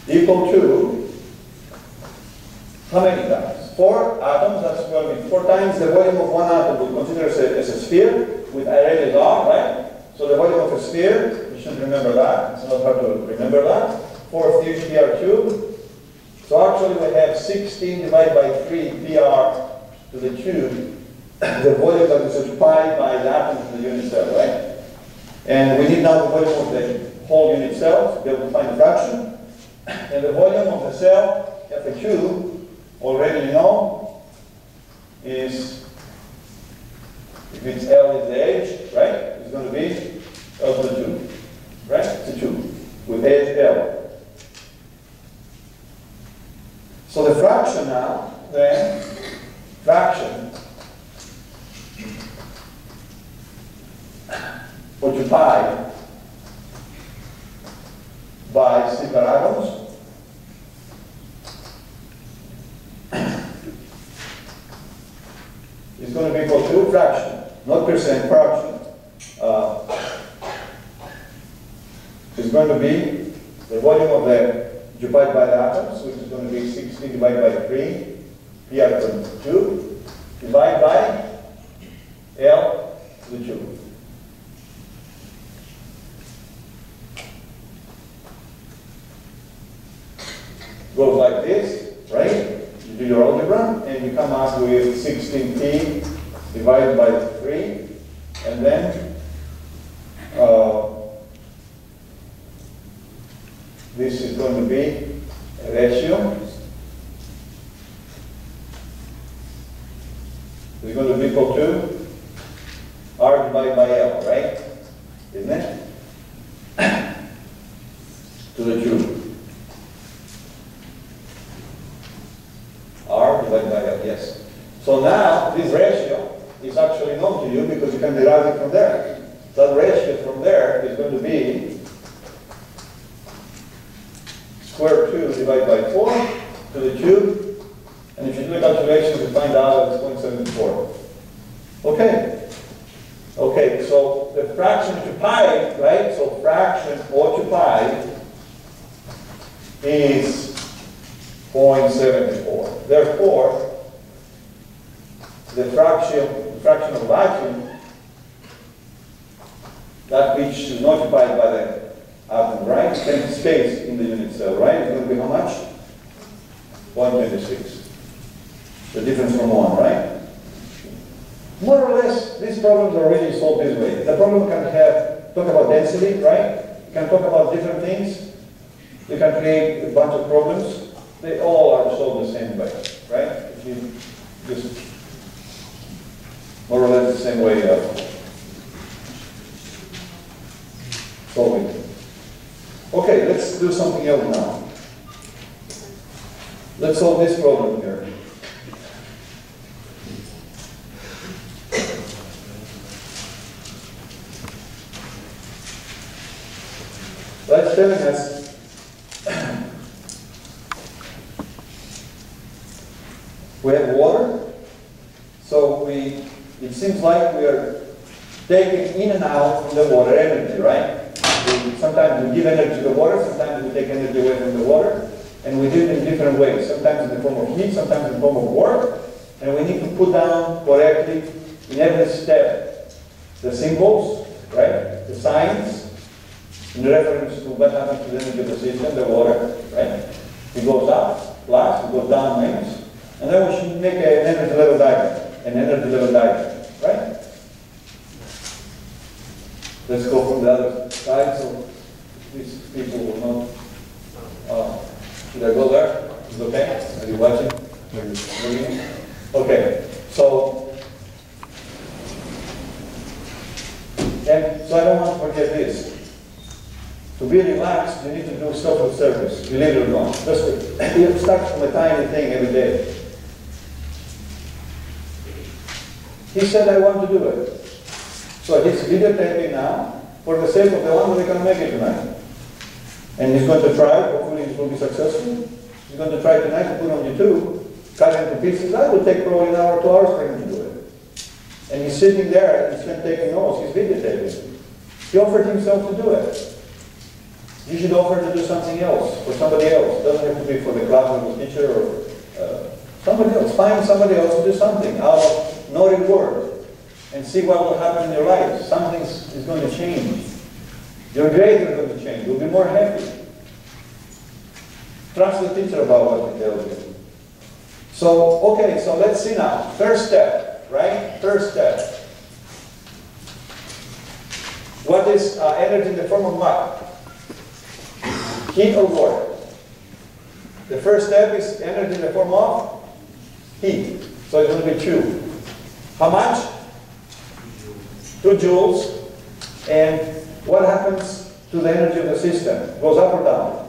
equal to how many times? 4 atoms. That's going to be 4 times the volume of one atom. We'll consider as a sphere with a radius r, right? So the volume of a sphere, you should remember that. It's not hard to remember that. 4 huge PR cube. So actually we have 16 divided by 3 PR to the cube, the volume that is occupied by the atoms in the unit cell, right? And we need now the volume of the whole unit cell to be able to find the fraction. And the volume of the cell at the cube, already you know, is, if it's L is the edge, right? It's going to be L to the 2, right? It's a tube with edge L. So the fraction now, then, fraction occupied by single atoms is going to be equal to fraction, not percent, fraction. Is going to be the volume of the occupied by the atoms, which is going to be 16 divided by 3 PR to the 2 divided by L to the 2. Goes like this, right? You do your algebra and you come up with 16p divided by 3, and then this is going to be a ratio. It's going to be equal to R divided by L, right? Isn't it? To the cube. R divided by L, yes. So now this ratio is actually known to you because you can derive it from there. That ratio from there is going to be square 2 divided by 4 to the cube, and if you do the calculations, you find out that it's 0.74. Okay. Okay, so the fraction occupied, right? So fraction occupied is 0.74. Therefore, the fraction of vacuum, that which is not occupied by the atom, right? Empty space in the unit cell, right? It's going to be how much? 126. The difference from 1, right? More or less, these problems are really solved this way. The problem can talk about density, right? You can talk about different things. You can create a bunch of problems. They all are solved the same way, right? If you just more or less the same way of solving it. Okay, let's do something else now. Let's solve this problem here. That's telling us we have water, so it seems like we are taking in and out from the water energy, right? Sometimes we give energy to the water, sometimes we take energy away from the water, and we do it in different ways. Sometimes in the form of heat, sometimes in the form of work, and we need to put down correctly in every step the symbols, right? The signs, in reference to what happens to the energy of the system, the water, right? It goes up, plus, it goes down, minus. And then we should make an energy level diagram, right? Let's go from the other side, so these people will not. Should I go there? Is it okay? Are you watching? Okay, so I don't want to forget this. To be relaxed, you need to do self-service, believe it or not. Just you start from a tiny thing every day. He said, I want to do it. So he's videotaping now for the sake of the one that we can make it tonight. And he's going to try, hopefully it will be successful. He's going to try tonight to put on YouTube, cut it into pieces. That will take probably an hour, 2 hours for him to do it. And he's sitting there, he's not taking notes, he's videotaping. He offered himself to do it. You should offer to do something else for somebody else. It doesn't have to be for the class or the teacher or somebody else. Find somebody else to do something out of no reward and see what will happen in your life. Something is going to change. Your grades are going to change. You'll be more happy. Trust the teacher about what he tells you. So, okay, so let's see now. First step, right? First step. What is energy in the form of what? Heat or water? The first step is energy in the form of heat. So it's going to be 2. How much? 2 joules. And what happens to the energy of the system? It goes up or down?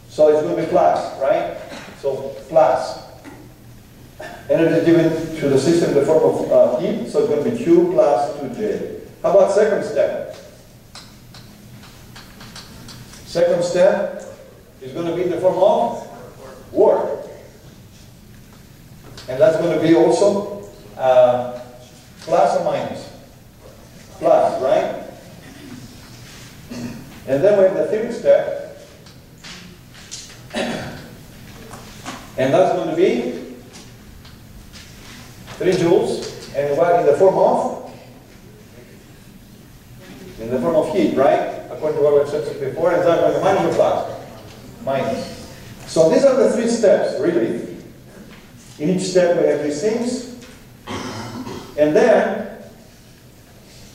So it's going to be plus, right? So plus. Energy is given to the system in the form of heat, so it's going to be Q plus 2J. How about second step? Second step is going to be in the form of work. And that's going to be also plus or minus? Plus, right? And then we have the third step. And that's going to be 3 joules, and what in the form of? In the form of heat, right? According to what we've said before, and that's going to be minus or plus? Minus. So these are the 3 steps, really. In each step we have these things. And then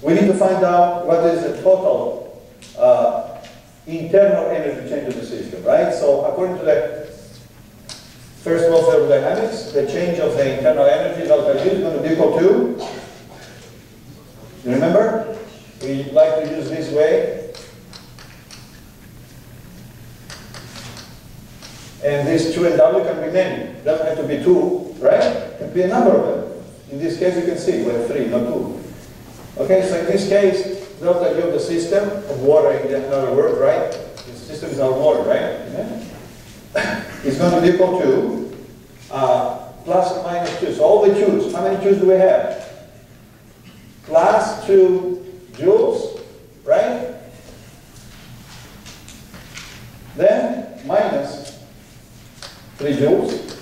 we need to find out what is the total internal energy change of the system, right? So according to the first law of thermodynamics, the change of the internal energy, delta U, is going to be equal to, you remember? We like to use this way. And these 2 and W can be many. It doesn't have to be 2, right? It can be a number of them. In this case, you can see we have 3, not 2. Okay, so in this case, delta U of the system, of water in another word, right? The system is our water, right? Yeah. Is going to be equal to plus or minus 2. So all the joules, how many joules do we have? Plus 2 joules, right? Then minus 3 joules.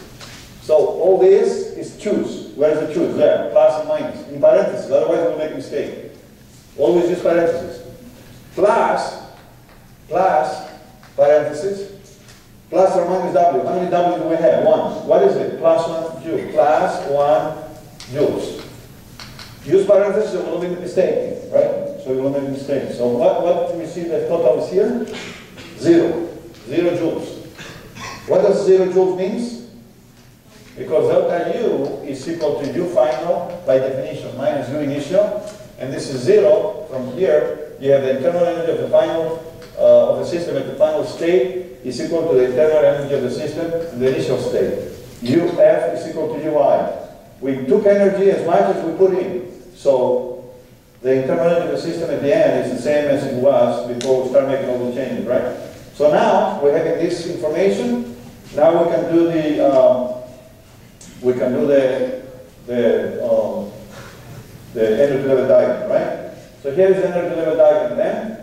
So all this is joules. Where's the joules? There, plus and minus. In parentheses, otherwise we'll make a mistake. Always use parentheses. Plus, parentheses, plus or minus W. How many W do we have? 1. What is it? Plus 1 joule. Plus 1 joules. Use parentheses, it will make a mistake, right? So you will make a mistake. So what do we see the total is here? 0. 0 joules. What does 0 joules means? Because delta U is equal to U final by definition minus U initial. And this is 0. From here, you have the internal energy of the final of the system at the final state is equal to the internal energy of the system in the initial state. UF is equal to UI. We took energy as much as we put in. So the internal energy of the system at the end is the same as it was before we start making all the changes, right? So now we're having this information. Now we can do the energy level diagram, right? So here is the energy level diagram then.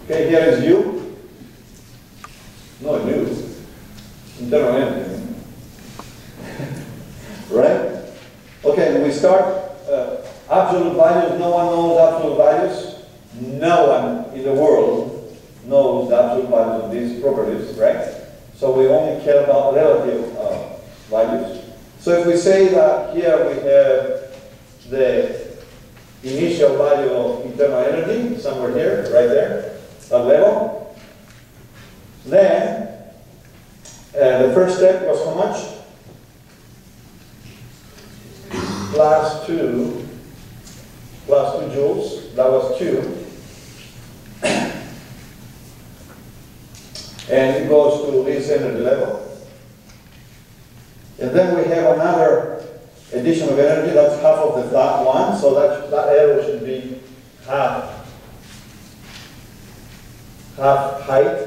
Okay, here is U. No, U. Internal energy. Right? Okay, we start absolute values. No one knows absolute values. No one in the world knows the absolute values of these properties, right? So we only care about relative values. So if we say that here we have the initial value of internal energy, somewhere here, right there, that level, then the first step was how much? Plus 2 joules, that was 2. And it goes to this energy level. And then we have another addition of energy, that's half of the flat one, so that arrow should be half height,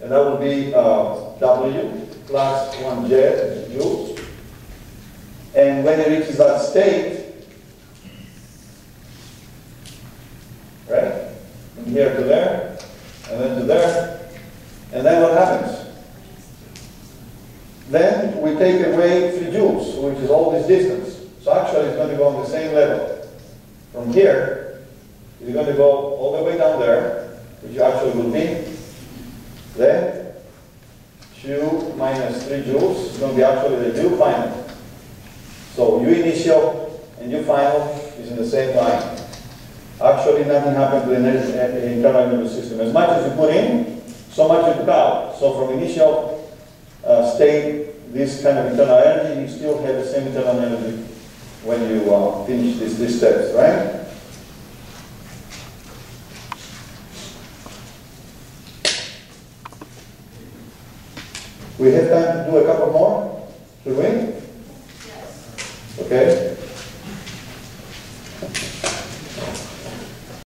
and that will be W. plus 1 joules. And when it reaches that state, right, from here to there, and then to there, and then what happens? Then we take away 3 joules, which is all this distance. So actually it's going to go on the same level. From here, it's going to go all the way down there, which actually will be then 2 minus 3 joules is going to be actually the U final. So U initial and U final is in the same line. Actually nothing happened to the internal energy system. As much as you put in, so much you took out. So from initial state, this kind of internal energy, you still have the same internal energy when you finish these steps, right? We have time to do a couple more, should we? Yes. Okay.